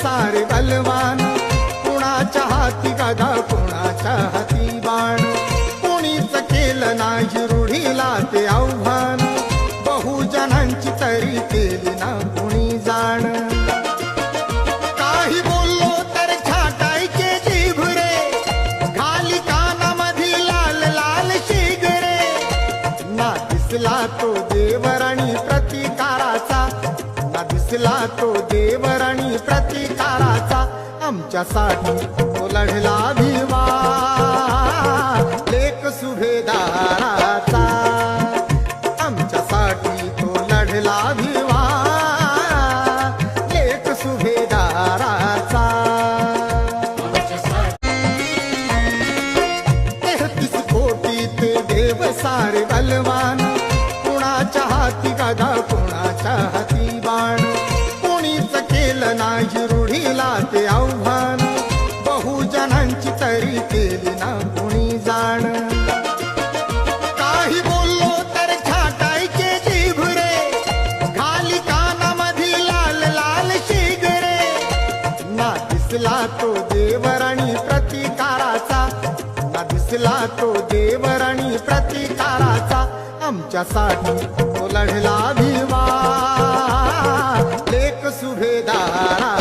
सारे बलवान, कुणाच्या हाती गदा कुणाच्या हाती बाण, कुणीच केलं नाही रूढीला ते आव्हान, बहुजनांची तरी केली ना कुणी जाण. काही बोललो तर छाटायचे जीभ रे, खाली कानामधी लाल लाल शिगरे. ना दिसला तो देवराणी प्रतिकाराचा, ना दिसला तो देवराणी प्रतिकाराचा, आमच्यासाठी तो लढला भिवा लेक सुभेदाराचा, आमच्यासाठी तो लढला भिवा लेक सुभेदाराचा. 33 कोटी ते देव सारे बलवान, कुणाच्या हाती गदा कुणाच्या हाती बाण, कुणीच केलं नाही रूढीला ते आव्हान, बहुजनांची तरी केली ना कुणी जाण. काही बोललो तर छाटायचे जीभ रे, खाली कानामधी लाल लाल शिगरे. ना दिसला तो देवराणी प्रतिकाराचा, ना दिसला तो देवराणी प्रतिकाराचा, आमच्यासाठी तो लढला भिवा लेक सुभेदारा.